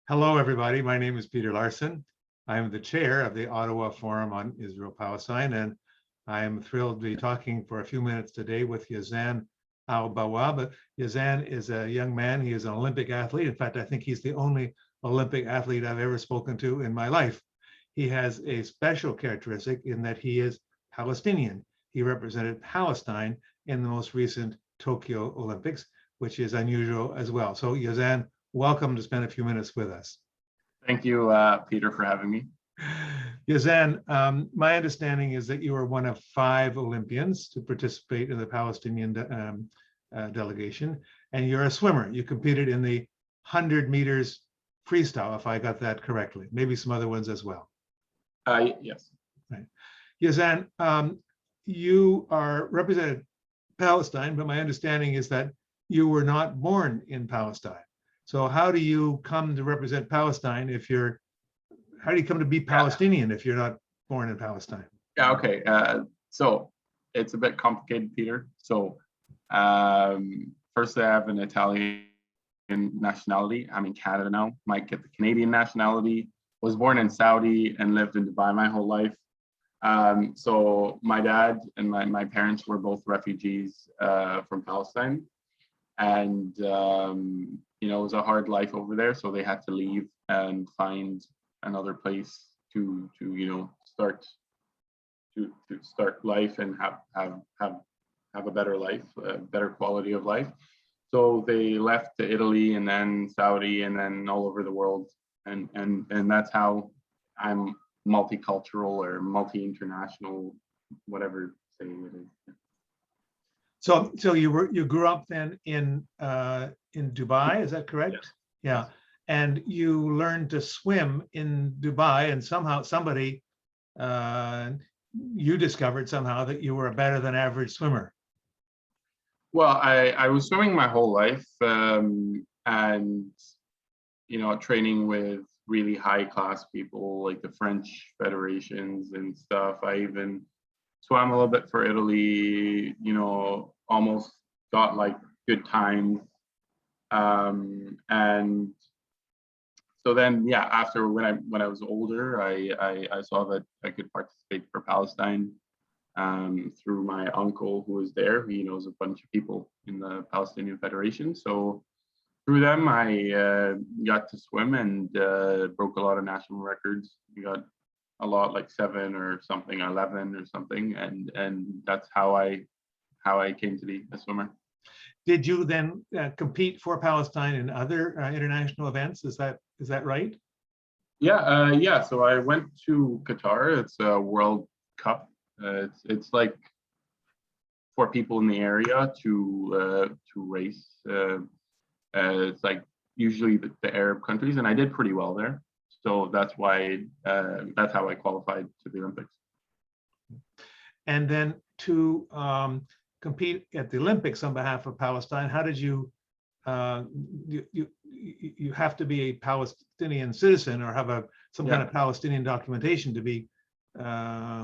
Hello, everybody. My name is Peter Larson. I am the chair of the Ottawa Forum on Israel-Palestine, and I am thrilled to be talking for a few minutes today with Yazan Al Bawwab. Yazan is a young man. He is an Olympic athlete. In fact, I think he's the only Olympic athlete I've ever spoken to in my life. He has a special characteristic in that he is Palestinian. He represented Palestine in the most recent Tokyo Olympics, which is unusual as well. So Yazan, welcome to spend a few minutes with us. Thank you, Peter, for having me. Yazan, my understanding is that you are one of 5 Olympians to participate in the Palestinian delegation, and you're a swimmer. You competed in the 100 meters freestyle, if I got that correctly, maybe some other ones as well. Yes. Right. Yazan, you are represented Palestine, but my understanding is that you were not born in Palestine. So how do you come to represent Palestine how do you come to be Palestinian if you're not born in Palestine? Yeah, okay. So it's a bit complicated, Peter. So first I have an Italian nationality. I'm in Canada now. Might get the Canadian nationality. Was born in Saudi and lived in Dubai my whole life. So my dad and my parents were both refugees from Palestine. And it was a hard life over there, so they had to leave and find another place to start life and have a better life, a better quality of life. So they left to Italy and then Saudi and then all over the world, and that's how I'm multicultural or multi-international, whatever saying it is. So you grew up then in Dubai, is that correct? Yes. Yeah. And you learned to swim in Dubai, and somehow somebody you discovered somehow that you were a better than average swimmer. Well, I was swimming my whole life, and training with really high class people like the French federations and stuff. I even swam a little bit for Italy, almost got like good times. And so then, yeah, after when I was older, I saw that I could participate for Palestine through my uncle who was there. He knows a bunch of people in the Palestinian Federation. So through them, I got to swim and broke a lot of national records. We got a lot, like 7 or something, 11 or something, and that's how I came to be a swimmer. Did you then compete for Palestine in other international events? Is that right? Yeah. So I went to Qatar. It's a World Cup. It's like for people in the area to race. It's like usually the Arab countries, and I did pretty well there. So that's why that's how I qualified to the Olympics. And then to compete at the Olympics on behalf of Palestine, how did you have to be a Palestinian citizen or have some kind of Palestinian documentation to be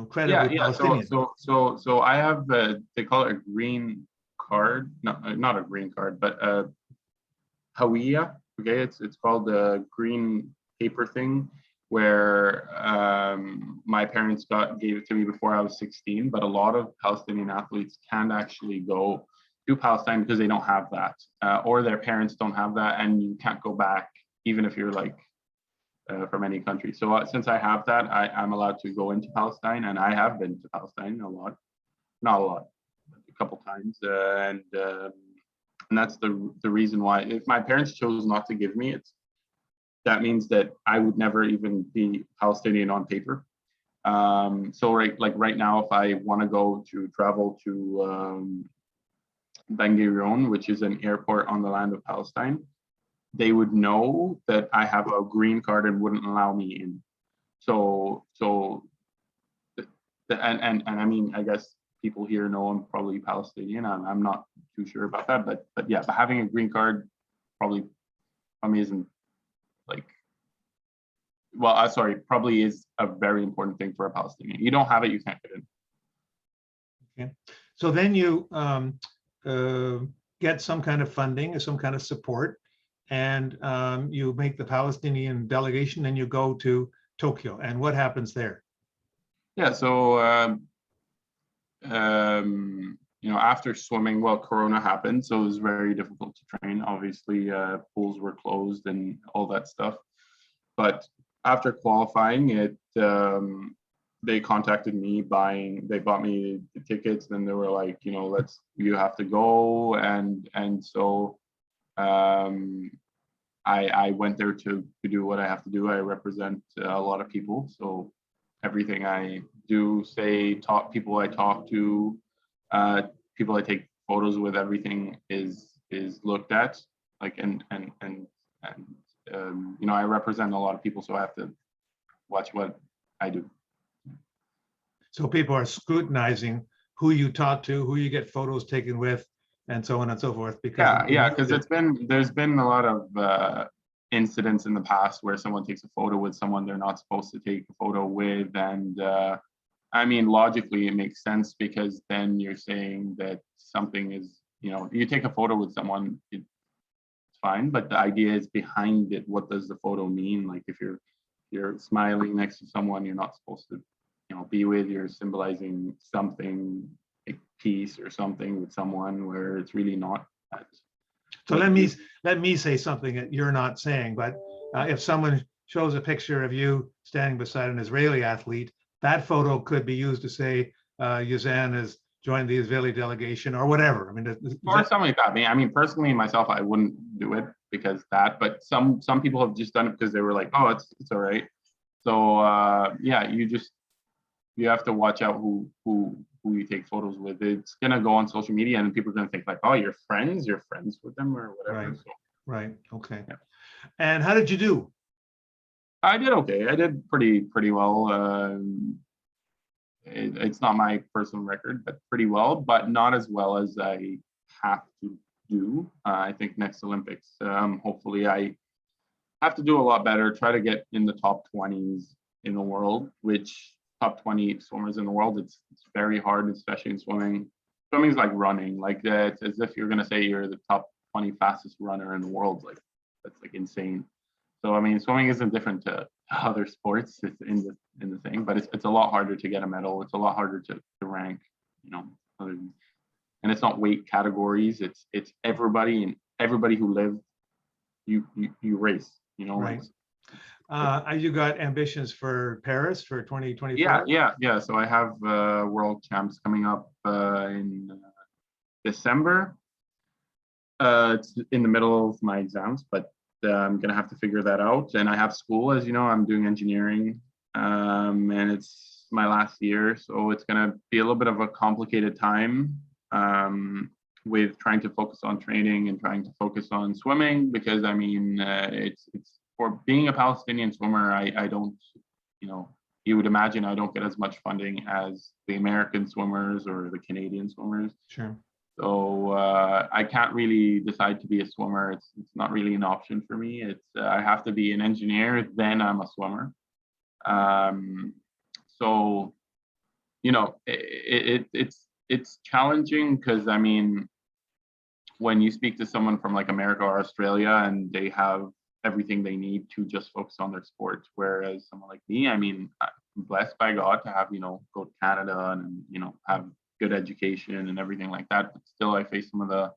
credibly Palestinian? So I have they call it a green card, not a green card, but Hawiya. Okay, it's called the green paper thing, where my parents gave it to me before I was 16, but a lot of Palestinian athletes can't actually go to Palestine because they don't have that, or their parents don't have that, and you can't go back even if you're like from any country. So since I have that, I'm allowed to go into Palestine, and I have been to Palestine a lot, not a lot, a couple times, and that's the reason why. If my parents chose not to give me, that means that I would never even be Palestinian on paper. So right now, if I want to travel to Ben Gurion, which is an airport on the land of Palestine, they would know that I have a green card and wouldn't allow me in. And I mean, I guess people here know I'm probably Palestinian. I'm not too sure about that, but yeah, but having a green card probably isn't like, well, probably is a very important thing for a Palestinian. You don't have it, you can't get in. Okay. So then you get some kind of funding or some kind of support and you make the Palestinian delegation, and you go to Tokyo. And what happens there? Yeah, so after swimming, well, Corona happened, so it was very difficult to train. Obviously, pools were closed and all that stuff. But after qualifying, they contacted me they bought me the tickets. Then they were like, you have to go, and so I went there to do what I have to do. I represent a lot of people, so everything I do, say, people I talk to, people I take photos with, everything is looked at. Like I represent a lot of people, so I have to watch what I do. So people are scrutinizing who you talk to, who you get photos taken with, and so on and so forth. Because because there's been a lot of incidents in the past where someone takes a photo with someone they're not supposed to take a photo with, and logically it makes sense, because then you're saying that something is, you take a photo with someone, it's fine, but the idea is behind it. What does the photo mean? Like if you're smiling next to someone you're not supposed to be with, you're symbolizing something, like peace or something, with someone where it's really not that. So let me say something that you're not saying, but if someone shows a picture of you standing beside an Israeli athlete, that photo could be used to say Yazan has joined the Israeli delegation or whatever. Or something like that. I mean, personally, myself, I wouldn't do it because that, but some people have just done it because they were like, oh, it's all right. So you have to watch out who you take photos with. It's gonna go on social media, and people are gonna think like, oh, you're friends with them or whatever. Right. So, right. Okay. Yeah. And how did you do? I did okay. I did pretty well. It's not my personal record, but pretty well, but not as well as I have to do. I think next Olympics, hopefully I have to do a lot better, try to get in the top 20s in the world, which top 20 swimmers in the world, it's very hard, especially in swimming. Swimming is like running, like it's as if you're going to say you're the top 20 fastest runner in the world. Like that's like insane. So swimming isn't different to other sports. It's in the thing, but it's a lot harder to get a medal. It's a lot harder to rank, and it's not weight categories. It's everybody, and everybody who lives, you race. Right. You got ambitions for Paris for 2024? Yeah. So I have World Champs coming up in December. It's in the middle of my exams, but I'm gonna have to figure that out. And I have school, as you know, I'm doing engineering, and it's my last year, so it's gonna be a little bit of a complicated time with trying to focus on training and trying to focus on swimming, because it's for being a Palestinian swimmer, I don't, you would imagine I don't get as much funding as the American swimmers or the Canadian swimmers. Sure. So I can't really decide to be a swimmer. It's not really an option for me. It's I have to be an engineer, then I'm a swimmer. So it's challenging, because when you speak to someone from like America or Australia, and they have everything they need to just focus on their sport, whereas someone like me, I'm blessed by God to have go to Canada and have good education and everything like that, but still I face some of the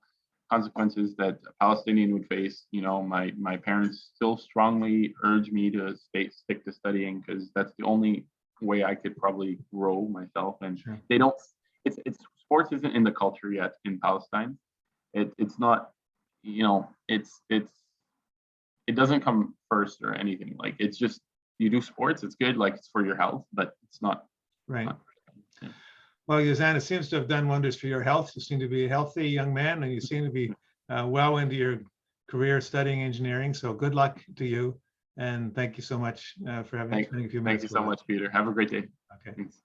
consequences that a Palestinian would face. My parents still strongly urge me to stick to studying, because that's the only way I could probably grow myself. And sure. They don't, it's sports isn't in the culture yet in Palestine. It's not, it doesn't come first or anything. Like it's just, you do sports, it's good, like it's for your health, but it's not. Right. Well, Yazan, it seems to have done wonders for your health. You seem to be a healthy young man, and you seem to be well into your career studying engineering. So good luck to you. And thank you so much for spending a few minutes. Thank you so much, Peter. Have a great day. Okay. Thanks.